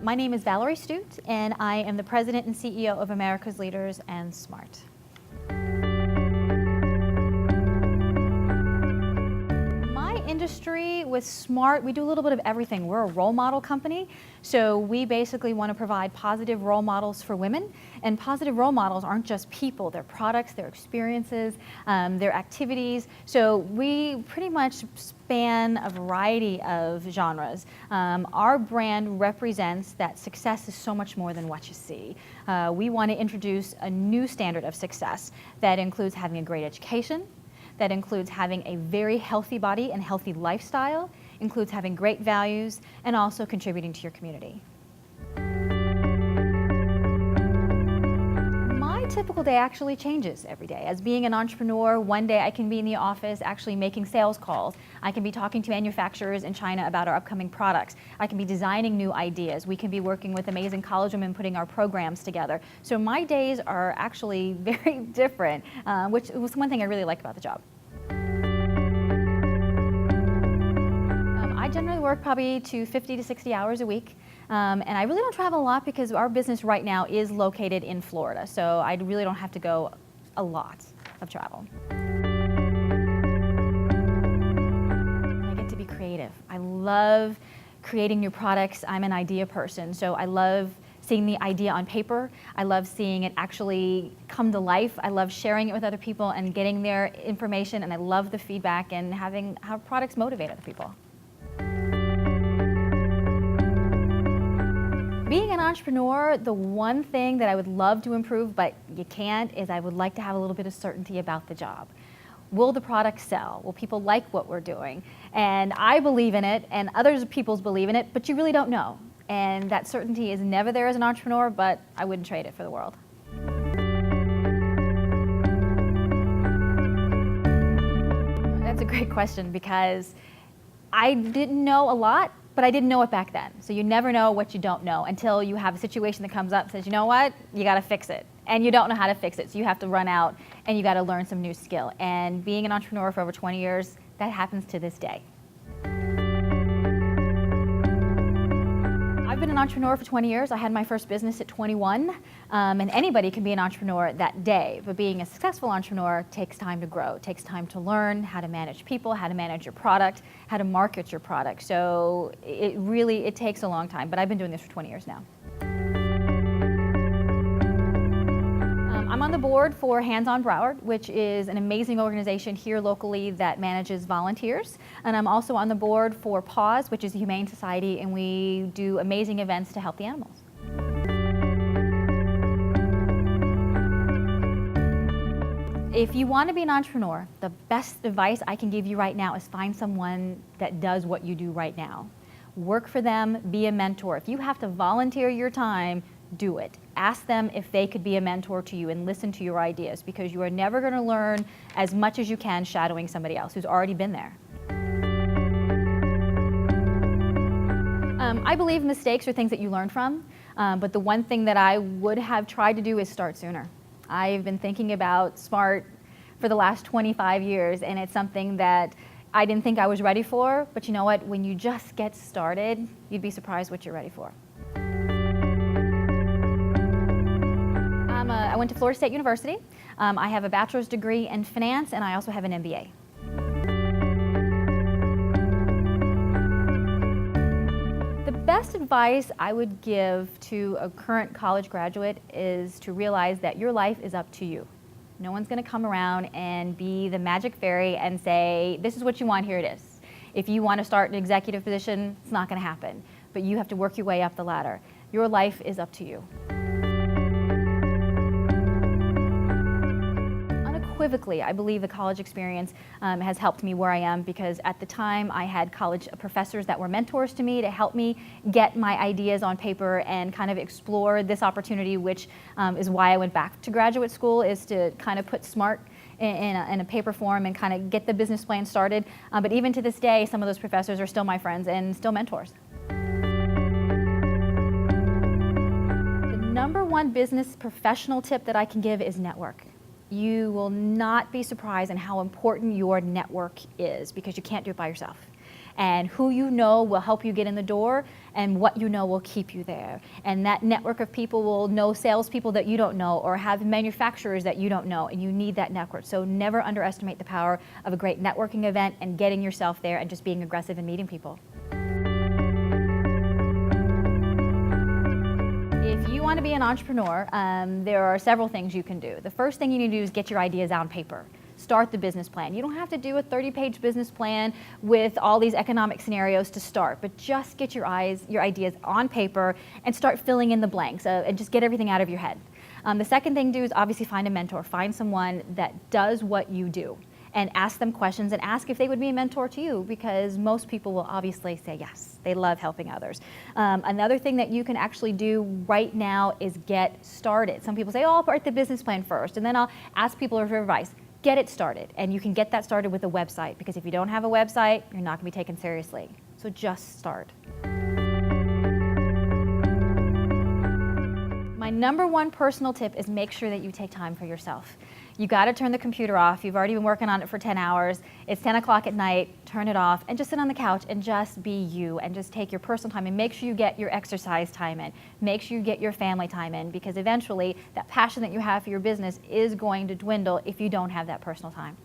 My name is Valerie Stuut, and I am the President and CEO of America's Leaders and Smartte. My industry with Smartte, we do a little bit of everything. We're a role model company, so we basically want to provide positive role models for women. And positive role models aren't just people, they're products, their experiences, their activities. So we pretty much span a variety of genres. Our brand represents that success is so much more than what you see. We want to introduce a new standard of success that includes having a great education, that includes having a very healthy body and healthy lifestyle, includes having great values, and also contributing to your community. My typical day actually changes every day. As being an entrepreneur, one day I can be in the office actually making sales calls. I can be talking to manufacturers in China about our upcoming products. I can be designing new ideas. We can be working with amazing college women putting our programs together. So my days are actually very different, which was one thing I really like about the job. I generally work probably to 50 to 60 hours a week. And I really don't travel a lot because our business right now is located in Florida, so I really don't have to go a lot of travel. I get to be creative. I love creating new products. I'm an idea person, so I love seeing the idea on paper. I love seeing it actually come to life. I love sharing it with other people and getting their information, and I love the feedback and having how products motivate other people. Being an entrepreneur, the one thing that I would love to improve, but you can't, is I would like to have a little bit of certainty about the job. Will the product sell? Will people like what we're doing? And I believe in it, and other people believe in it, but you really don't know. And that certainty is never there as an entrepreneur, but I wouldn't trade it for the world. That's a great question because I didn't know a lot, but I didn't know it back then. So you never know what you don't know until you have a situation that comes up and says, you know what, you gotta fix it. And you don't know how to fix it, so you have to run out and you gotta learn some new skill. And being an entrepreneur for over 20 years, that happens to this day. I've been an entrepreneur for 20 years. I had my first business at 21, and anybody can be an entrepreneur that day, but being a successful entrepreneur takes time to grow. It takes time to learn how to manage people, how to manage your product, how to market your product. So it takes a long time, but I've been doing this for 20 years now. I'm on the board for Hands on Broward, which is an amazing organization here locally that manages volunteers. And I'm also on the board for PAWS, which is a humane society, and we do amazing events to help the animals. If you want to be an entrepreneur, the best advice I can give you right now is find someone that does what you do right now. Work for them, be a mentor. If you have to volunteer your time, do it. Ask them if they could be a mentor to you and listen to your ideas, because you are never going to learn as much as you can shadowing somebody else who's already been there. I believe mistakes are things that you learn from, but the one thing that I would have tried to do is start sooner. I've been thinking about Smartte for the last 25 years, and it's something that I didn't think I was ready for, but you know what? When you just get started, you'd be surprised what you're ready for. I went to Florida State University. I have a bachelor's degree in finance, and I also have an MBA. The best advice I would give to a current college graduate is to realize that your life is up to you. No one's going to come around and be the magic fairy and say, this is what you want, here it is. If you want to start an executive position, it's not going to happen. But you have to work your way up the ladder. Your life is up to you. Unequivocally, I believe the college experience has helped me where I am, because at the time I had college professors that were mentors to me to help me get my ideas on paper and kind of explore this opportunity, which is why I went back to graduate school, is to kind of put Smartte in a paper form and kind of get the business plan started. But even to this day, some of those professors are still my friends and still mentors. The number one business professional tip that I can give is network. You will not be surprised in how important your network is, because you can't do it by yourself. And who you know will help you get in the door, and what you know will keep you there. And that network of people will know salespeople that you don't know, or have manufacturers that you don't know, and you need that network. So never underestimate the power of a great networking event and getting yourself there and just being aggressive and meeting people. If you want to be an entrepreneur, there are several things you can do. The first thing you need to do is get your ideas on paper. Start the business plan. You don't have to do a 30-page business plan with all these economic scenarios to start, but just get your ideas on paper and start filling in the blanks and just get everything out of your head. The second thing to do is obviously find a mentor. Find someone that does what you do and ask them questions and ask if they would be a mentor to you, because most people will obviously say yes. They love helping others. Another thing that you can actually do right now is get started. Some people say, oh, I'll write the business plan first and then I'll ask people for advice. Get it started, and you can get that started with a website, because if you don't have a website, you're not going to be taken seriously. So just start. My number one personal tip is make sure that you take time for yourself. You got to turn the computer off. You've already been working on it for 10 hours. It's 10 o'clock at night. Turn it off and just sit on the couch and just be you, and just take your personal time and make sure you get your exercise time in. Make sure you get your family time in, because eventually that passion that you have for your business is going to dwindle if you don't have that personal time.